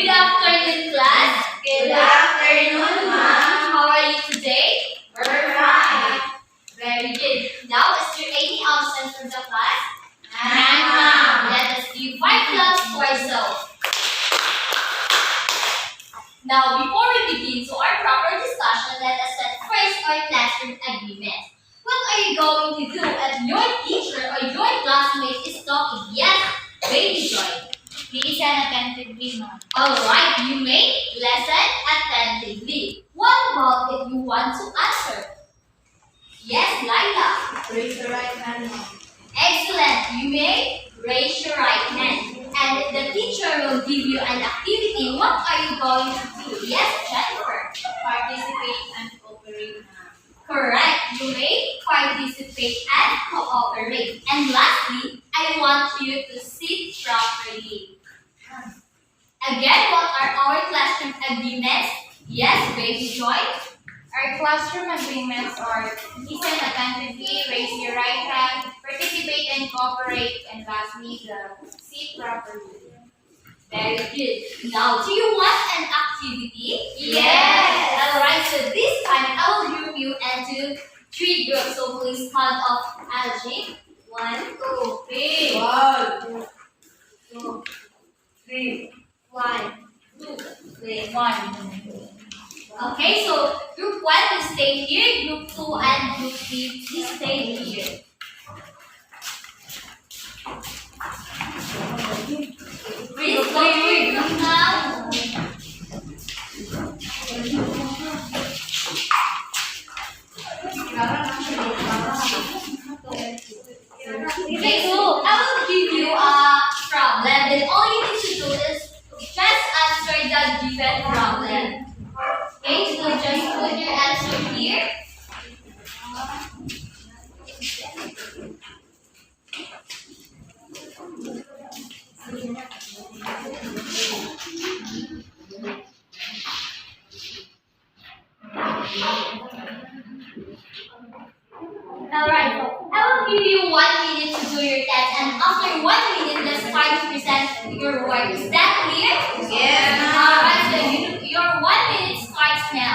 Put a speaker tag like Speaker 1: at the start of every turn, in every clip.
Speaker 1: Good afternoon, class.
Speaker 2: Good afternoon, ma'am.
Speaker 1: How are you today?
Speaker 2: We're fine.
Speaker 1: Very good. Now, is there any absent from the class?
Speaker 2: And ma'am.
Speaker 1: Let us give 5 claps to ourselves. Now, before we begin to our proper discussion, let us set first our classroom agreement. What are you going to do if your teacher or your classmate is talking? Yes, baby joy.
Speaker 2: Listen attentively, ma'am.
Speaker 1: Alright, you may listen attentively. What about if you want to answer? Yes, Lila.
Speaker 2: Raise the right hand, ma'am.
Speaker 1: Excellent. You may raise your right hand. And if the teacher will give you an activity, what are you going to do? Yes, Jennifer.
Speaker 2: Participate and cooperate, ma'am.
Speaker 1: Correct. You may participate and cooperate. And lastly, I want you to sit properly. Again, what are our classroom agreements? Yes, baby Joy.
Speaker 2: Our classroom agreements are listen attentively, raise your right hand, participate and cooperate, and lastly, the sit properly.
Speaker 1: Very good. Now, do you want an activity?
Speaker 2: Yes.
Speaker 1: Alright, so this time I will group you into 3 groups. So please count off Algie. 1, 2, 3.
Speaker 2: 1,
Speaker 1: 2,
Speaker 2: 3,
Speaker 1: 1, 2, 3.
Speaker 2: 1.
Speaker 1: Okay, so group 1 will stay here, group 2 and group 3 will stay here. Please go to your group now. Okay, so I will give you a problem. Then all you need to do is just answer the given problem. Okay, so just put your answer here. Alright, so I will give you 1 minute to do your test, and after 1 minute, just try to present your work. Is that clear?
Speaker 2: Yes.
Speaker 1: Alright, so your 1 minute starts now.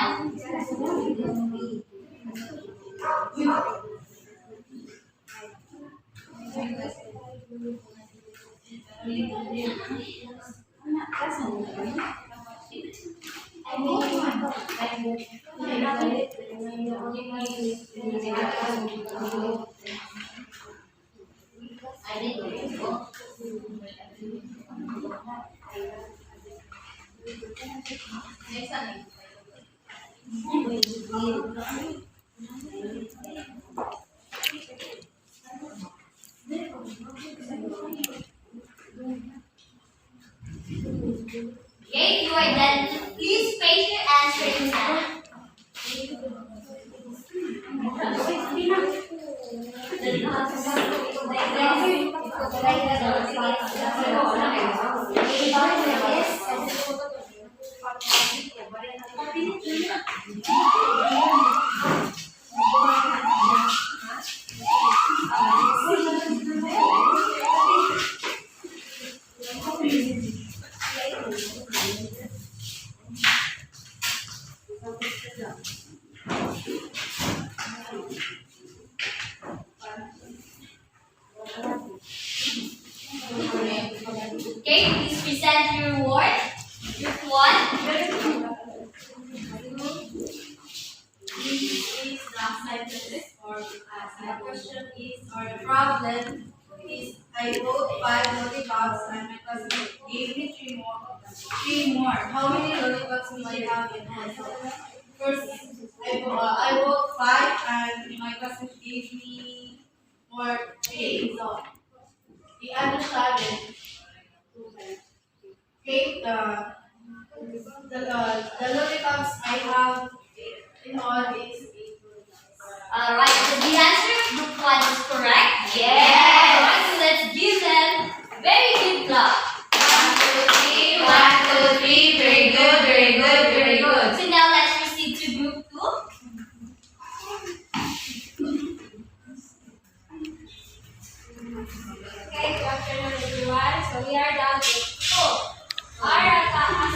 Speaker 1: Okay, you are done. Please paste your answer now. Okay, please present your work. Group 1.
Speaker 2: My question is, or the problem is, I wrote 5 lollipops and my cousin gave me 3 more. How many lollipops do I have in hand? First, I wrote 5 and my cousin gave me more 3. So, the other 7. Okay, the lollipops I have in all is 8.
Speaker 1: Alright, so the answer of group 1 is correct?
Speaker 2: Yes.
Speaker 1: Alright, so let's give them very good clap.
Speaker 2: 1, 2, 3, very good, very good, very good.
Speaker 1: So now let's proceed to group 2.
Speaker 2: Okay, good afternoon everyone. So we are done with school. Our assignment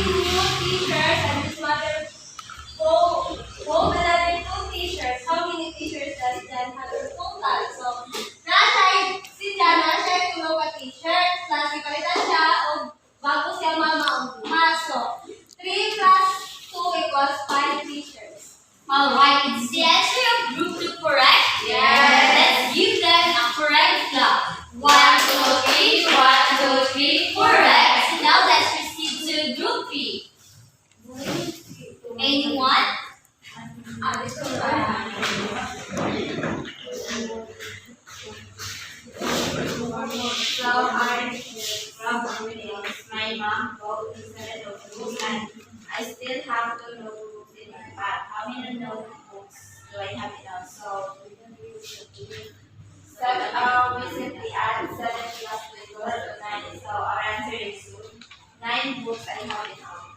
Speaker 2: new t-shirts and this mother fold another two t-shirts. How many t-shirts does Jan have in total? So, si Jan, siya yung tulog ka t-shirt, plus ipalitan siya o bago siya mamaungguha. So, 3 plus 2 equals 5 t-shirts.
Speaker 1: Alright, is the answer of group 2 correct?
Speaker 2: Yes.
Speaker 1: Let's give them a correct clap. 1, 2, 3, 1, 2, 3, correct. So now let's proceed to group 3. Anyone?
Speaker 2: So I from my mom bought me 7 notebooks and I still have 2 notebooks in my bag. How many notebooks do I have now? So we simply add 7 plus 2 equals to 9. So our answer is 9 books I have in all.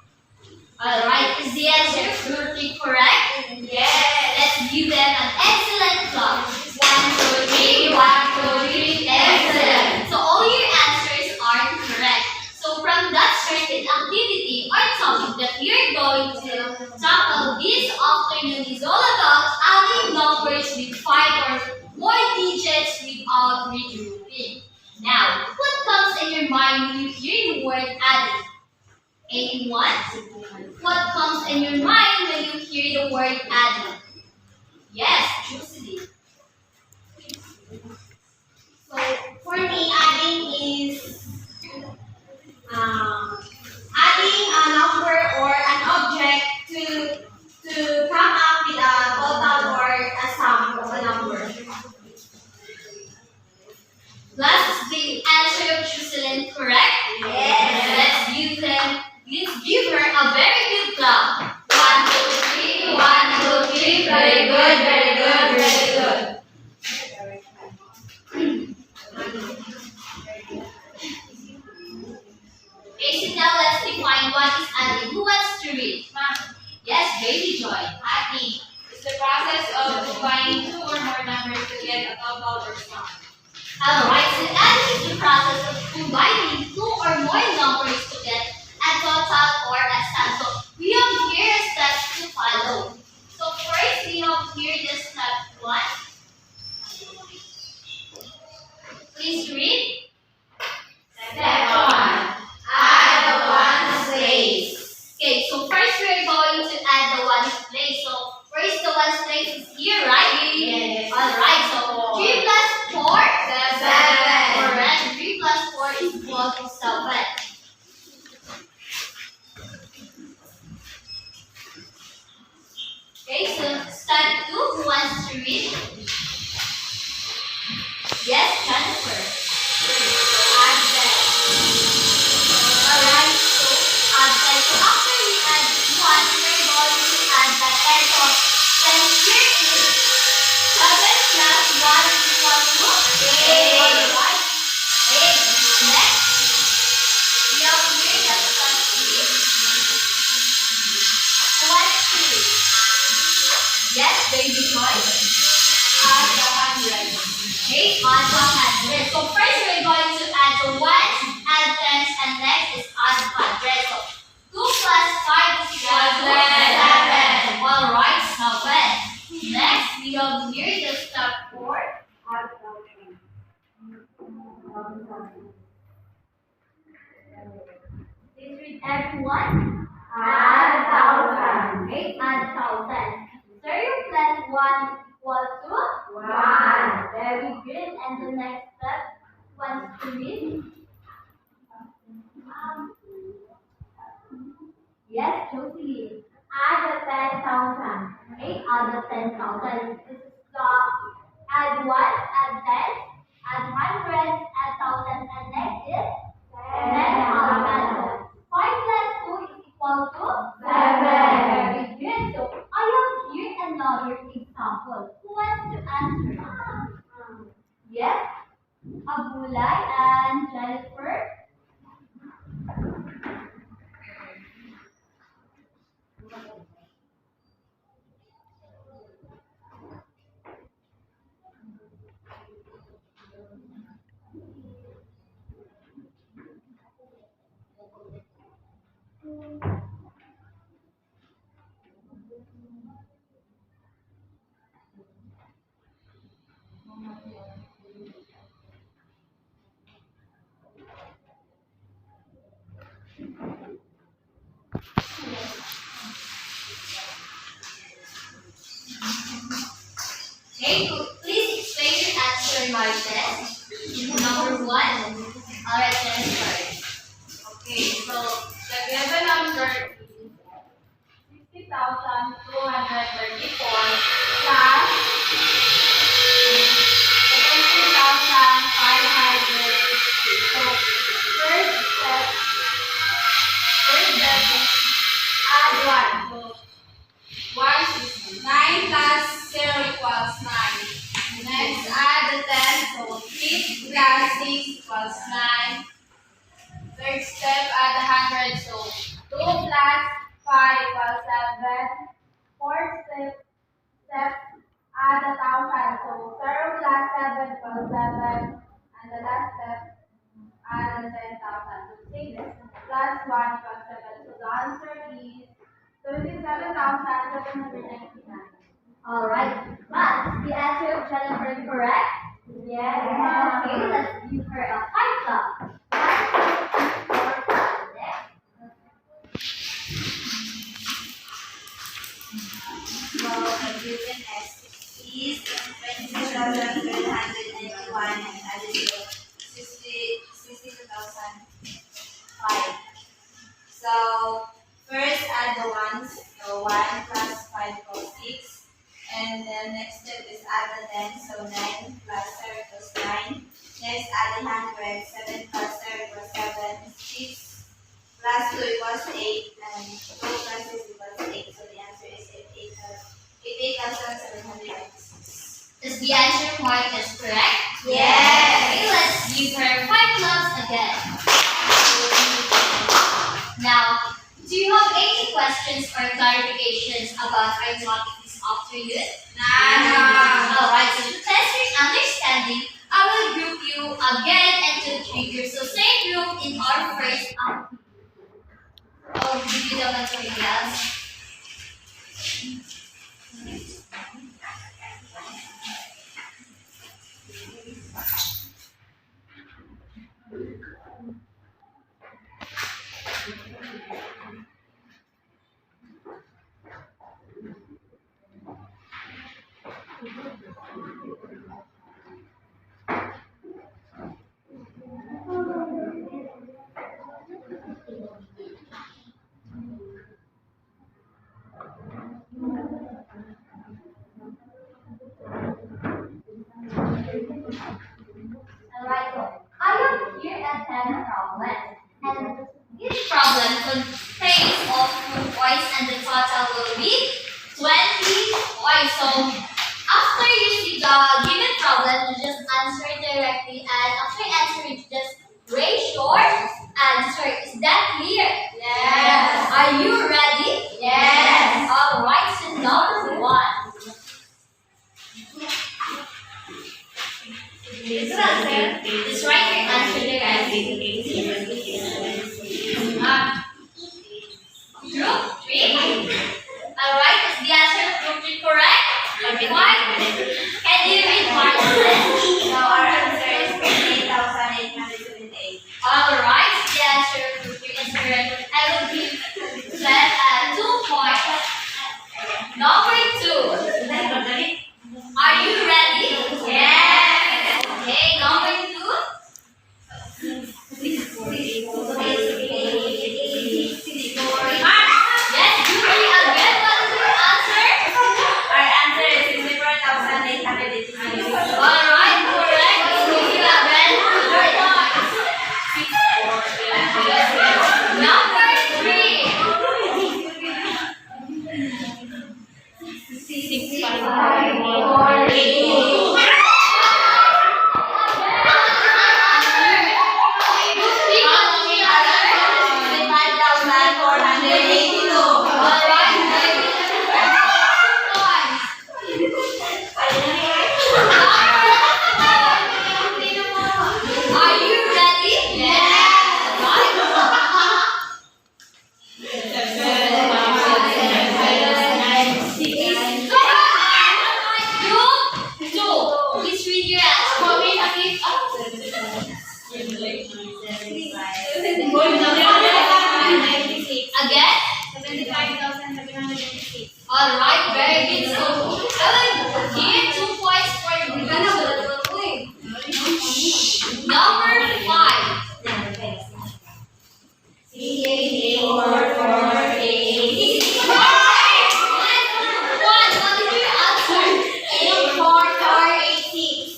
Speaker 1: Alright, is the answer of group 3 correct?
Speaker 2: Yes.
Speaker 1: Let's give them an excellent clap. 1, 2, 3, 1, 2, 3, excellent. So all your answers are correct. So from that certain activity or topic that we are going to tackle this afternoon is all about adding numbers with 5 or more digits without regrouping. Now, what comes in your mind when you hear the word adding? Anyone? What comes in your mind when you hear the word adding? Yes, Jocelyn.
Speaker 3: So for me, adding is adding a number or an object to come up with a total or a sum of a number.
Speaker 1: Plus, the answer of Jocelyn correct?
Speaker 3: Yes.
Speaker 1: Let's give her a very good clap. 1, 2, 3, 1, 2, 3. Very good, very good, very good. Okay, so now let's define what is adding. Who wants to read? Yes, Baby Joy.
Speaker 2: Adding is the process of combining 2 or more numbers to get a total or sum.
Speaker 1: Alright, so adding is the process of combining 2 or more numbers to get a total or a sum. So we have here steps to follow. So first we have here the step 1. Please read.
Speaker 3: Step 1. Add the ones place.
Speaker 1: Okay, so first we're going to add the ones place. So first the ones place is here, right?
Speaker 3: Yes.
Speaker 1: Alright, so 3 plus 4.
Speaker 3: 7.
Speaker 1: Correct. 3 plus 4 is equal to 7. Okay, so step 2, who wants to read? Yes, Jennifer.
Speaker 3: Add them.
Speaker 1: Alright, so add that. So after we add 1, we're going to add the 10. So then here is 7 plus 1 is equal to 8. Alright. 8. Next, we have here the step 3. Who wants to read? Yes, Baby Joy.
Speaker 3: Add the 100.
Speaker 1: Okay, add 100. So first we're going to add the ones, add tens, and next is add 100. So 2 plus 5 is equal to 7. Alright, 7. Next we have here the step 4.
Speaker 3: Add 1,000.
Speaker 1: Please read everyone.
Speaker 3: Add 1,000.
Speaker 1: Okay, add 1,000. 0 plus 1 is equal to
Speaker 3: 1.
Speaker 1: Very good. And the next step, wants to read? Yes, Josie.
Speaker 3: Add the 10,000.
Speaker 1: Okay, add the 10,000. This is the add ones, add tens, add hundreds, add thousands, and next is 10,000. 5 plus 2 is equal to
Speaker 3: 7.
Speaker 1: Very good. So I have here another example. Who wants to answer? Yes, Abulay and Jennifer. question is first.
Speaker 2: Okay, so the given number is 60,234 plus 17,560. So first step is add 1. So 1 is 9 plus 0 equals 9. Next add the 10. So 3 plus 6 equals 9. Third step, add 100. So 2 plus 5 equals 7. Fourth step, add 1,000. So 0 plus 7 equals 7. And the last step, add 10,000. So 6 plus 1 equals 7. So the answer is 27,799.
Speaker 1: Alright, but the answer of Jennifer correct?
Speaker 3: Yes.
Speaker 1: Okay, let's give her a high clap.
Speaker 3: Well, the given x is 22,391 and added to 62,005. So first add the ones. So 1 plus 5 equals 6. And then next step is add the 10. So 9 plus 0 equals 9. Next add the 100. 7 plus 0 equals 7. 6 plus 2 equals 8. And 2 plus 6 equals 8. So the answer is 88,796.
Speaker 1: Is the answer point is correct?
Speaker 3: Yes.
Speaker 1: Okay, let's give her 5 claps again. Now, do you have any questions or clarifications about arithmetic after unit? Alright, so to test your understanding, I will group you again into 3 groups. So same group in our first activity. I'll give you the materials. Alright, so I am here at 10 problems, and each problem contains of 2 points, and the total will be 20 points. So after you see the given problem, you just answer directly, and after answering, you just raise your answer. Is that clear?
Speaker 2: Yes.
Speaker 1: Are you ready?
Speaker 2: Yes.
Speaker 1: Alright, so number 1. Just write your answer directly. Group 3. Alright, is the answer of group 3 correct? Why? Can you read Martin?
Speaker 3: So our answer is 58,878.
Speaker 1: Alright, the answer of group 3 is correct. I will give that 2 points. Number 2. Are you ready?
Speaker 3: Yes.
Speaker 1: Okay, number 2. Yes, Julie, again, what is your answer?
Speaker 3: Our answer is 64,883.
Speaker 1: Alright, correct. Julie, again, 2 points. Number Are you ready?
Speaker 3: Yes.
Speaker 1: Group 2. Please read your Again?
Speaker 3: 75,796.
Speaker 1: Alright, very good. So, I will give 2 points for group 2. Number 5.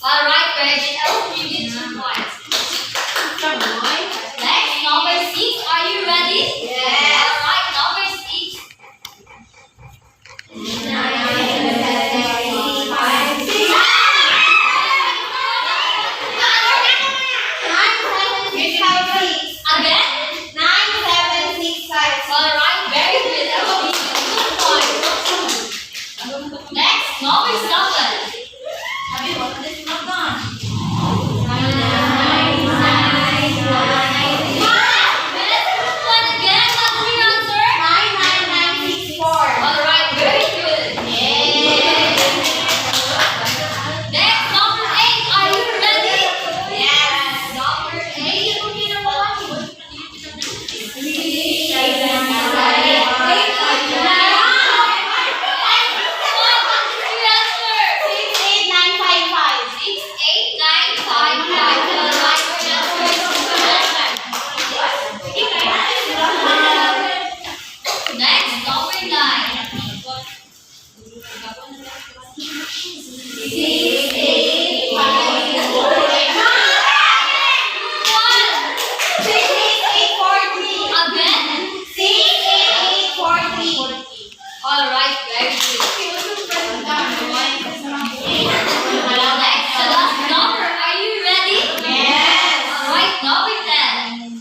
Speaker 1: Alright, Reggie, I'll give you 2 points. Next, number 6. Are you ready? Alright, number 6. Again? Alright, very good. I will give you 2 points. Next, number 7. One again, what's your answer? Alright, very good. Next, number 8. Are you ready? Number 8. Next, number 9. Again? Alright, very good. Next, the last number. Are you ready? Alright, number 10.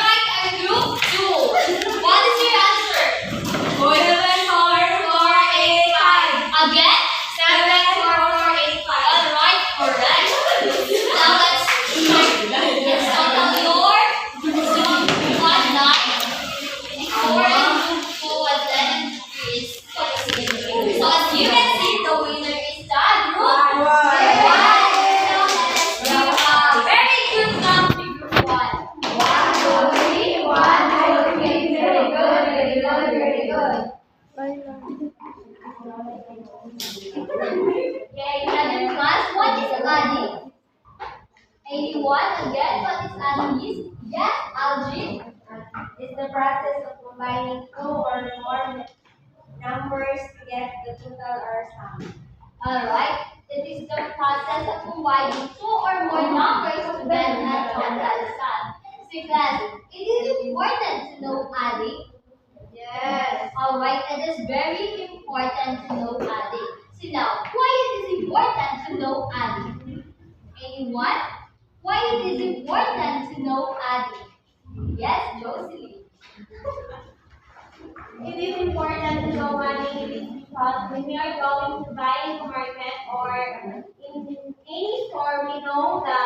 Speaker 1: Alright, and group 2. What is your answer? Again? Alright, correct. Now let's total your 1, 9, 4, 2, and 3 is 26. So as you can see, the winner is the group 1. You are very good now to group 1. 1, 2, 3, 1, 2, 3. Very good, very good, very good. Okay, another class. What is adding? 81 again. What is adding is? Yes, Algie.
Speaker 3: It's the process of combining 2 or more numbers to get the total or sum.
Speaker 1: Alright. It is the process of combining 2 or more numbers to get a total sum. So class, it is important to know adding. Alright, it is very important to know adding. So now, why it is important to know adding? Anyone? Why it is important to know adding? Yes, Jocelyn.
Speaker 3: It is important to know adding because when we are going to buy in the market or in any store, we know the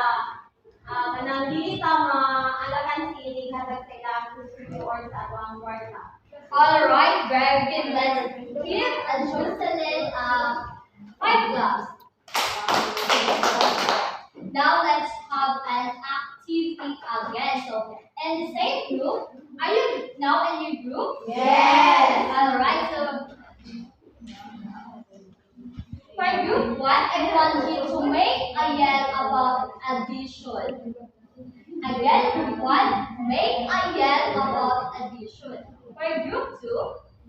Speaker 3: kanang dili ta maalakan sili hatag sa ilang susunod or sa atong kwarta.
Speaker 1: Alright, very good. Let's give a Jocelyn 5 claps. Now let's have an activity again. So in the same group, are you now in your group? Alright, so for group 1, I want you to make a yell about addition. Again, group 1, make a yell about addition. For group 2,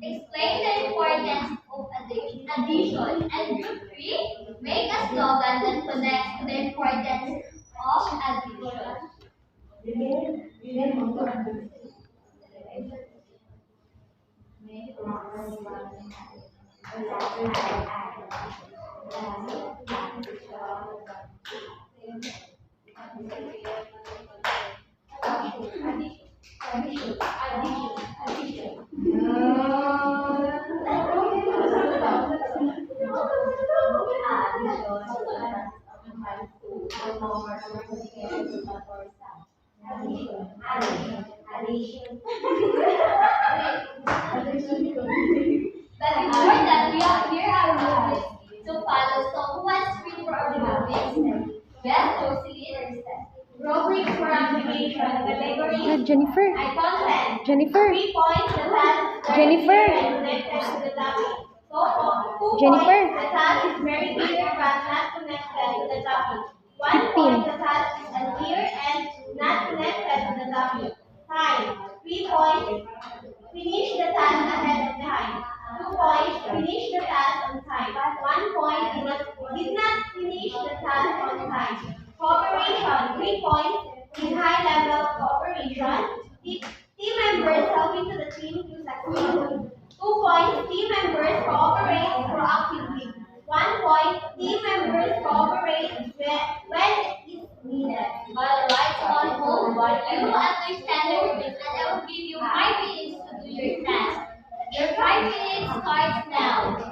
Speaker 1: explain the importance of addition. And group 3, make a slogan that connects to the importance of addition. But before that, here are rules to follow. So who wants to read for our rubrics? Yes, Jocelyn.
Speaker 3: Rubric for application category.
Speaker 4: Jennifer.
Speaker 3: Content.
Speaker 4: Jennifer.
Speaker 3: 3 points. The task.
Speaker 4: Jennifer.
Speaker 3: Connected to the topic. Photo.
Speaker 4: Jennifer.
Speaker 2: The task is very clear but not connected to the topic. 1 point, the task is unclear and not connected to the topic. Time. 3 points. Finish the task ahead of time. 2 points. Finish the task on time. 1 point. Did not finish the task on time. Cooperation. 3 points. In high level of cooperation. Team members helping to the team to succeed. 2 points. Team members cooperate proactively. 1 point. Team members cooperate when it is needed.
Speaker 1: Alright, so on hold, you understand the rules and I will give you 5 minutes to do your task. Your 5 minutes starts now.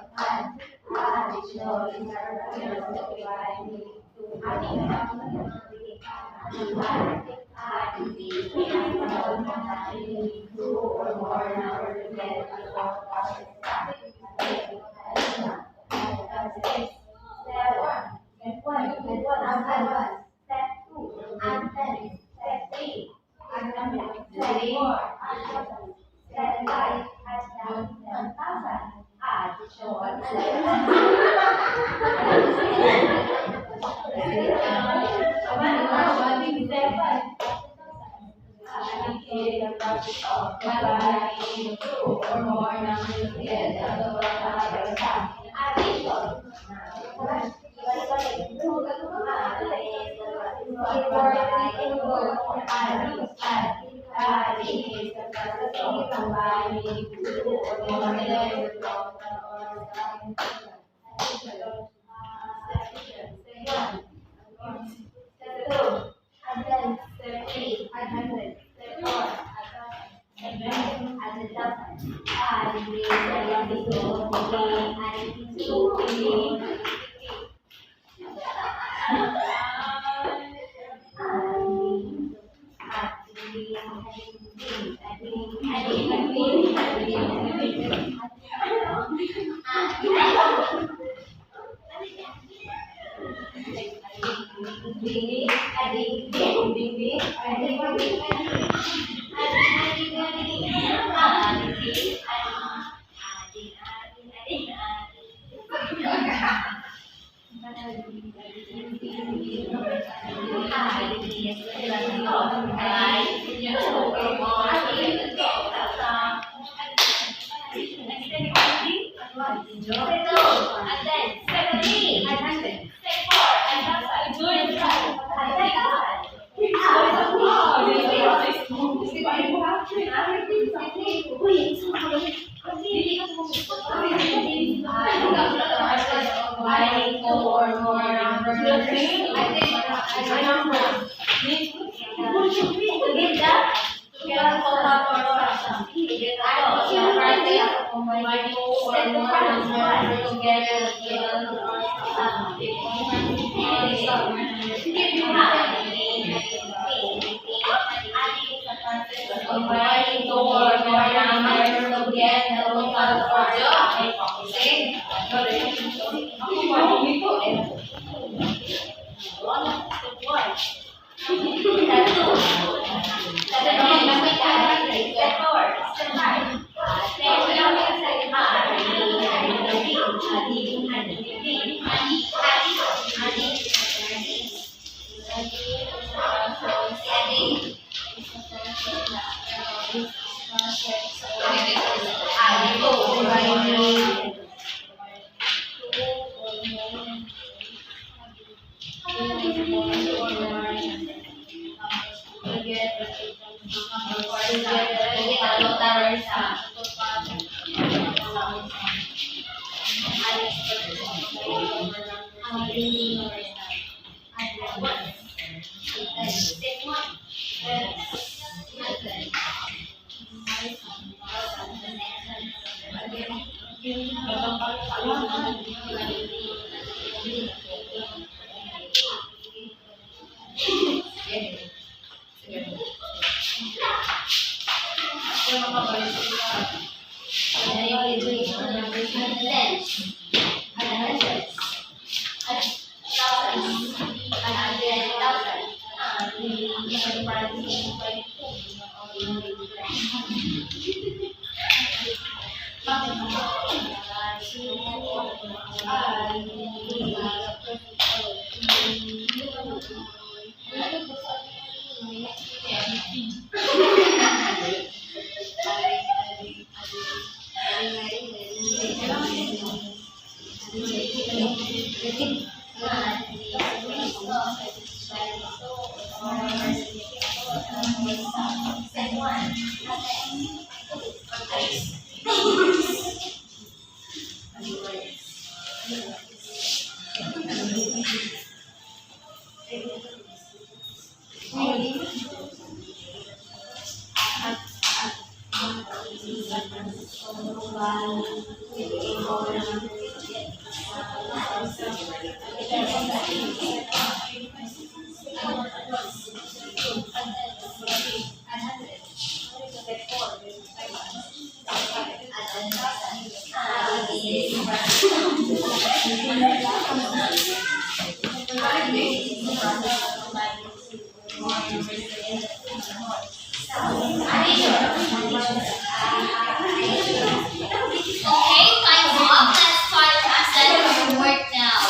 Speaker 1: Okay, time's up. Let's start presenting your work now.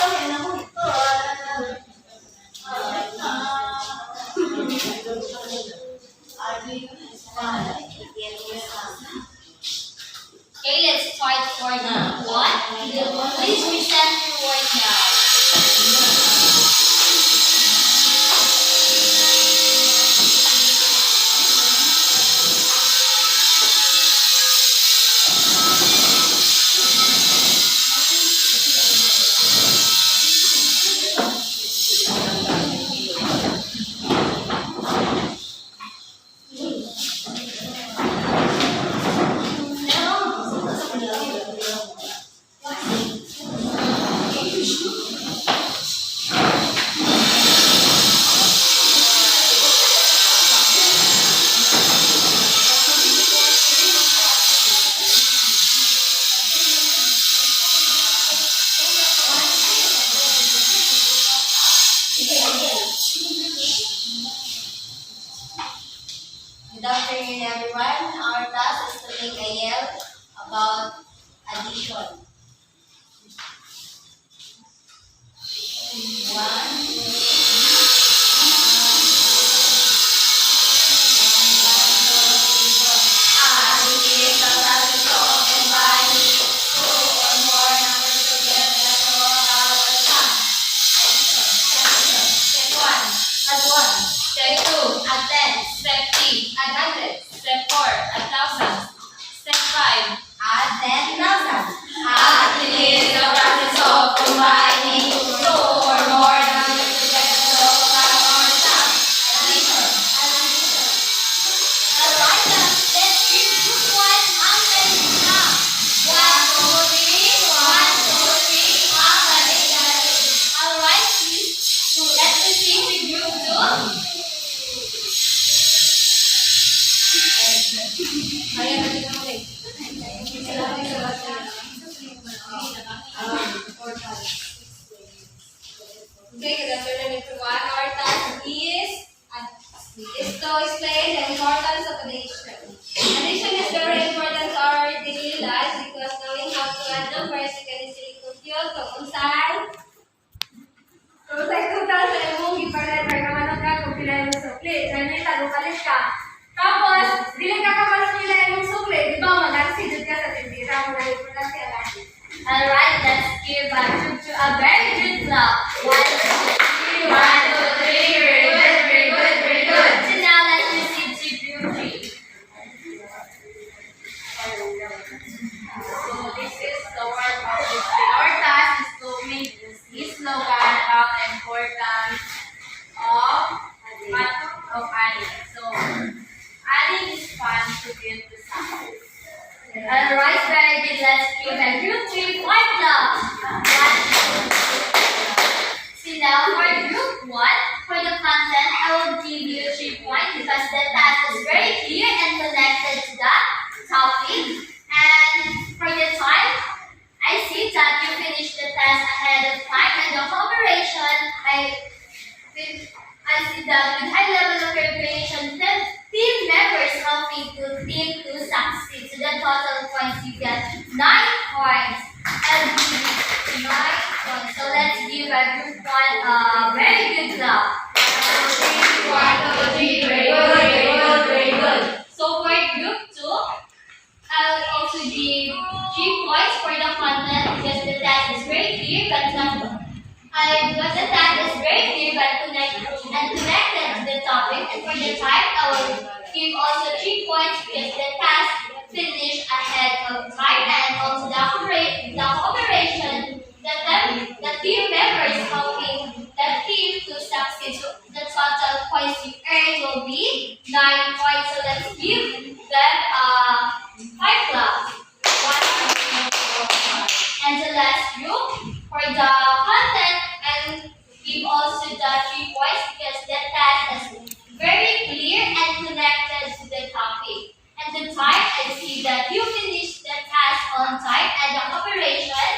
Speaker 1: Okay, let's start for group one. Please present your work now.
Speaker 3: Good afternoon, everyone. Our task is to make a yell about addition.
Speaker 1: Step 2, add 10. Step 3, add 100. Step 4, add 1,000. Step 5,
Speaker 3: Add 10,000.
Speaker 1: add is the process of combining two or more numbers together to have more sum. Addition. Alright, let's give group 1 how many sum. 1, 2, 3, 1, 2, 3, how many sum. Alright, please, let's proceed to group 2.
Speaker 2: Okay, good afternoon everyone. Our task is to explain the importance of addition. Addition is very important to our daily lives because knowing how to add numbers, you can easily compute kung saan total sa imong gipalit kay naman ka kung pila imong sukli. Dili tagupalit ka. Tapos, dili ka kapalit pila imong sukli, di ba mag-consider ka sa tindira mo na important siya lagi.
Speaker 1: Alright, let's give a group 2 a very good clap. 1, 2, 3, 1, 2, 3. Very good, very good, very good. So now let's proceed to group 3.
Speaker 2: So this is the word of display. Our task is to make this slogan about the importance of adding. So adding is fun to build the sound.
Speaker 1: Alright, very good. Let's give a group 3 more clap. 1. So now for group 1, for the content, I will give you 3 points because the task is very clear and connected to the topic. And for the time, I see that you finished the test ahead of time and the cooperation, I see that with high level of preparation, the team members helping to team to succeed. So the total points you get 9 points. I'll give you 9 points. So let's give a group 1 a very good clap. 1, 2, 3, very good, very good, very good. So for group 2, I'll also give 3 points for the content But the time is very clear but connected to the topic. And for the time, I will give also 3 points because the task finished ahead of time, and also the operation, the team members helping the team to succeed. So the total points you earn will be 9 points. So let's give them 5 claps. 1, 2, 3, 4, 5. And the last group for the content, and give also the 3 points because the task is very clear and connected to the topic. And the time, I see that you finished the task on time, and the operation,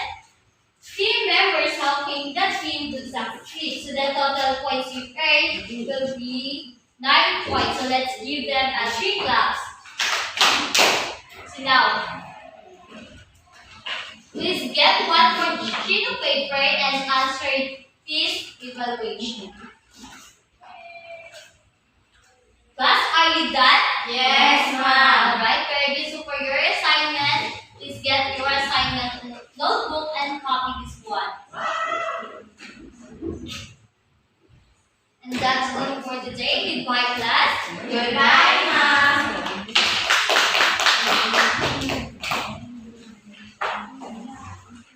Speaker 1: team members helping the team to succeed. So the total points you earned will be 9 points. So let's give them a 3 claps. So now, please get one more sheet of paper and answer this evaluation. Class, are you done?
Speaker 2: Yes, ma'am.
Speaker 1: Alright, very good. So for your assignment, please get your assignment notebook and copy this one. And that's all for today. Goodbye, class.
Speaker 2: Goodbye.